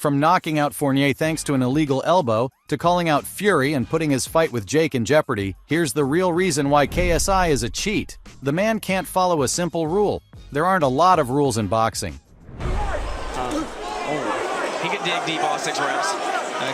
From knocking out Fournier thanks to an illegal elbow, to calling out Fury and putting his fight with Jake in jeopardy, here's the real reason why KSI is a cheat. The man can't follow a simple rule. There aren't a lot of rules in boxing. He can dig deep all 6 rounds.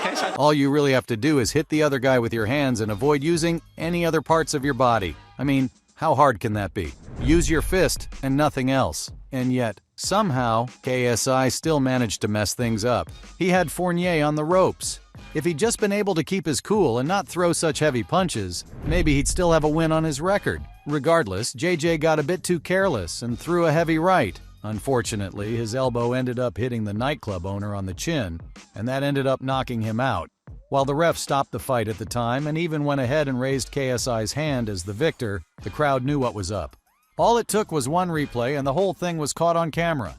Okay, so All you really have to do is hit the other guy with your hands and avoid using any other parts of your body. I mean, how hard can that be? Use your fist and nothing else. And yet, somehow, KSI still managed to mess things up. He had Fournier on the ropes. If he'd just been able to keep his cool and not throw such heavy punches, maybe he'd still have a win on his record. Regardless, JJ got a bit too careless and threw a heavy right. Unfortunately, his elbow ended up hitting the nightclub owner on the chin, and that ended up knocking him out. While the ref stopped the fight at the time and even went ahead and raised KSI's hand as the victor, the crowd knew what was up. All it took was one replay and the whole thing was caught on camera.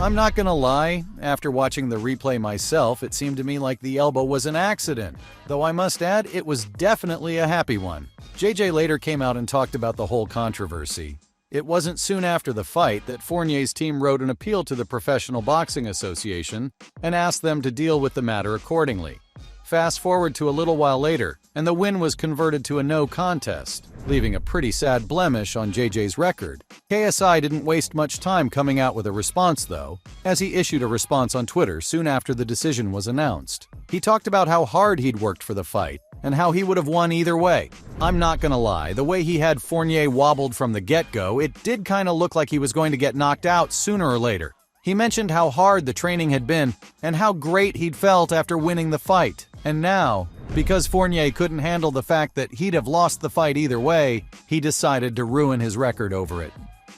I'm not gonna lie, after watching the replay myself, it seemed to me like the elbow was an accident. Though I must add, it was definitely a happy one. JJ later came out and talked about the whole controversy. It wasn't soon after the fight that Fournier's team wrote an appeal to the Professional Boxing Association and asked them to deal with the matter accordingly. Fast forward to a little while later, and the win was converted to a no contest, leaving a pretty sad blemish on JJ's record. KSI didn't waste much time coming out with a response though, as he issued a response on Twitter soon after the decision was announced. He talked about how hard he'd worked for the fight, and how he would have won either way. I'm not gonna lie, the way he had Fournier wobbled from the get-go, it did kinda look like he was going to get knocked out sooner or later. He mentioned how hard the training had been, and how great he'd felt after winning the fight. And now, because Fournier couldn't handle the fact that he'd have lost the fight either way, he decided to ruin his record over it.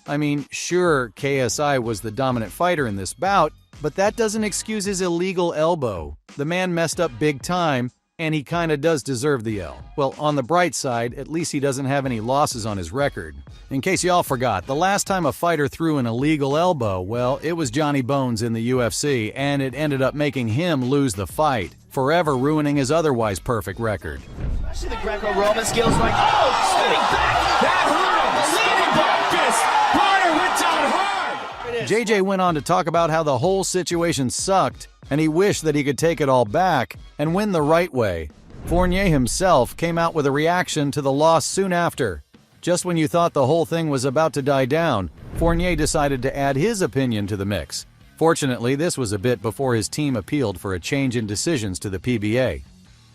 I mean, sure, KSI was the dominant fighter in this bout, but that doesn't excuse his illegal elbow. The man messed up big time, and he kinda does deserve the L. Well, on the bright side, at least he doesn't have any losses on his record. In case y'all forgot, the last time a fighter threw an illegal elbow, well, it was Johnny Bones in the UFC, and it ended up making him lose the fight, forever ruining his otherwise perfect record. Especially the Greco-Roman skills like, oh, spinning back! That hurt him! Spinning back fist! Carter went down hard! JJ went on to talk about how the whole situation sucked, and he wished that he could take it all back and win the right way. Fournier himself came out with a reaction to the loss soon after. Just when you thought the whole thing was about to die down, Fournier decided to add his opinion to the mix. Fortunately, this was a bit before his team appealed for a change in decisions to the PBA.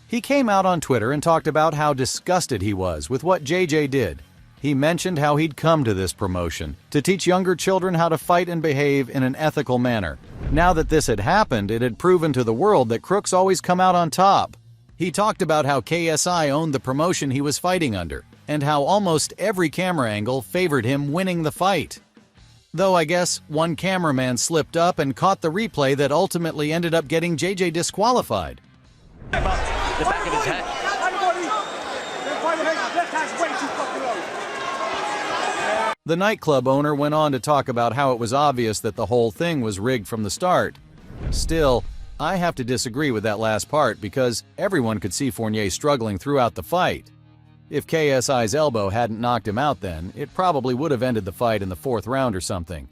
He came out on Twitter and talked about how disgusted he was with what JJ did. He mentioned how he'd come to this promotion to teach younger children how to fight and behave in an ethical manner. Now that this had happened, it had proven to the world that crooks always come out on top. He talked about how KSI owned the promotion he was fighting under, and how almost every camera angle favored him winning the fight. Though I guess one cameraman slipped up and caught the replay that ultimately ended up getting JJ disqualified. the back of his head. The nightclub owner went on to talk about how it was obvious that the whole thing was rigged from the start. Still, I have to disagree with that last part because everyone could see Fournier struggling throughout the fight. If KSI's elbow hadn't knocked him out then, it probably would have ended the fight in the 4th round or something.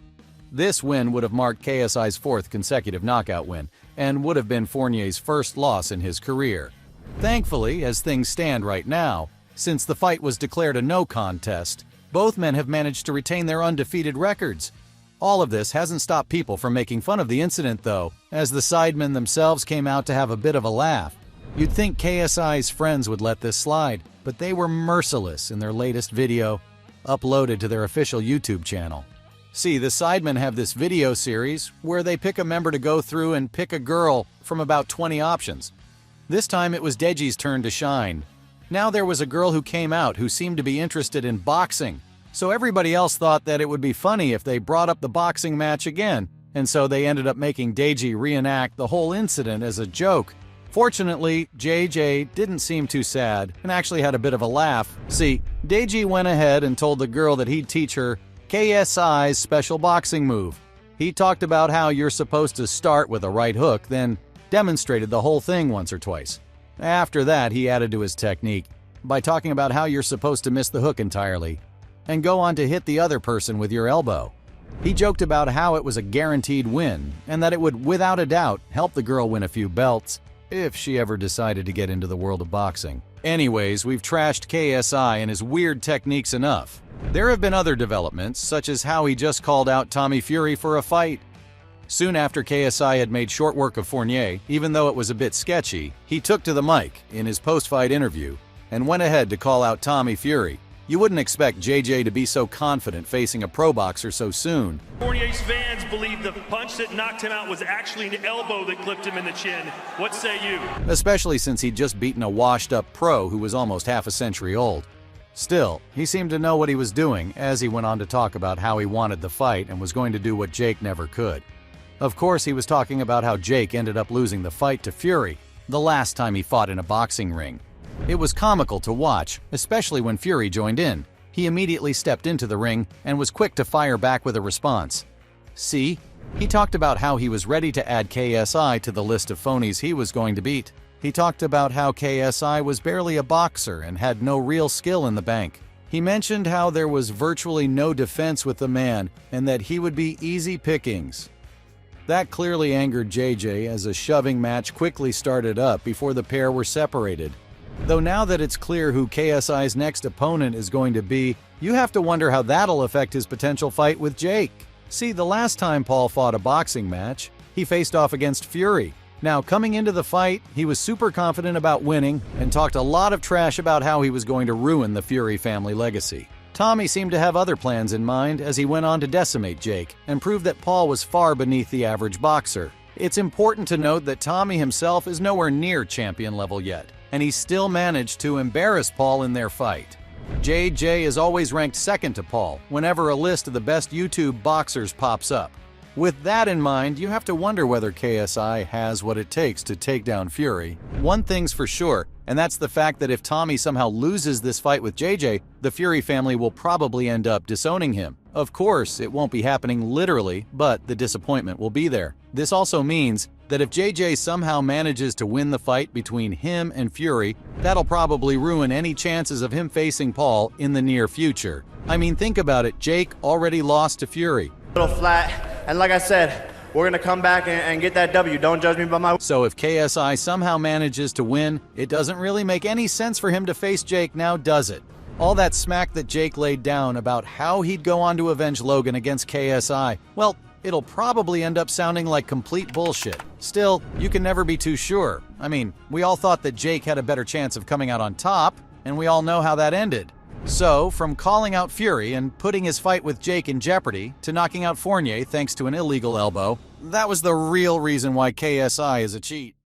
This win would have marked KSI's 4th consecutive knockout win, and would have been Fournier's first loss in his career. Thankfully, as things stand right now, since the fight was declared a no contest, both men have managed to retain their undefeated records. All of this hasn't stopped people from making fun of the incident though, as the sidemen themselves came out to have a bit of a laugh. You'd think KSI's friends would let this slide, but they were merciless in their latest video, uploaded to their official YouTube channel. See, the sidemen have this video series where they pick a member to go through and pick a girl from about 20 options. This time it was Deji's turn to shine. Now there was a girl who came out who seemed to be interested in boxing, so everybody else thought that it would be funny if they brought up the boxing match again, and so they ended up making Deji reenact the whole incident as a joke. Fortunately, JJ didn't seem too sad and actually had a bit of a laugh. See, Deji went ahead and told the girl that he'd teach her KSI's special boxing move. He talked about how you're supposed to start with a right hook, then demonstrated the whole thing once or twice. After that, he added to his technique by talking about how you're supposed to miss the hook entirely and go on to hit the other person with your elbow. He joked about how it was a guaranteed win, and that it would, without a doubt, help the girl win a few belts, if she ever decided to get into the world of boxing. Anyways, we've trashed KSI and his weird techniques enough. There have been other developments, such as how he just called out Tommy Fury for a fight. Soon after KSI had made short work of Fournier, even though it was a bit sketchy, he took to the mic in his post-fight interview and went ahead to call out Tommy Fury. You wouldn't expect JJ to be so confident facing a pro boxer so soon. Fournier's fans believe the punch that knocked him out was actually an elbow that clipped him in the chin. What say you? Especially since he'd just beaten a washed-up pro who was almost half a century old. Still, he seemed to know what he was doing as he went on to talk about how he wanted the fight and was going to do what Jake never could. Of course, he was talking about how Jake ended up losing the fight to Fury the last time he fought in a boxing ring. It was comical to watch, especially when Fury joined in. He immediately stepped into the ring and was quick to fire back with a response. See? He talked about how he was ready to add KSI to the list of phonies he was going to beat. He talked about how KSI was barely a boxer and had no real skill in the bank. He mentioned how there was virtually no defense with the man and that he would be easy pickings. That clearly angered JJ as a shoving match quickly started up before the pair were separated. Though now that it's clear who KSI's next opponent is going to be, you have to wonder how that'll affect his potential fight with Jake. See, the last time Paul fought a boxing match, he faced off against Fury. Now, coming into the fight, he was super confident about winning and talked a lot of trash about how he was going to ruin the Fury family legacy. Tommy seemed to have other plans in mind as he went on to decimate Jake and prove that Paul was far beneath the average boxer. It's important to note that Tommy himself is nowhere near champion level yet, and he still managed to embarrass Paul in their fight. JJ is always ranked second to Paul whenever a list of the best YouTube boxers pops up. With that in mind, you have to wonder whether KSI has what it takes to take down Fury. One thing's for sure, and that's the fact that if Tommy somehow loses this fight with JJ, the Fury family will probably end up disowning him. Of course, it won't be happening literally, but the disappointment will be there. This also means that if JJ somehow manages to win the fight between him and Fury, that'll probably ruin any chances of him facing Paul in the near future. I mean, think about it, Jake already lost to Fury. A little flat, and like I said, we're gonna come back and get that W. Don't judge me by my... So if KSI somehow manages to win, it doesn't really make any sense for him to face Jake now, does it? All that smack that Jake laid down about how he'd go on to avenge Logan against KSI, well, it'll probably end up sounding like complete bullshit. Still, you can never be too sure. I mean, we all thought that Jake had a better chance of coming out on top, and we all know how that ended. So, from calling out Fury and putting his fight with Jake in jeopardy to knocking out Fournier thanks to an illegal elbow, that was the real reason why KSI is a cheat.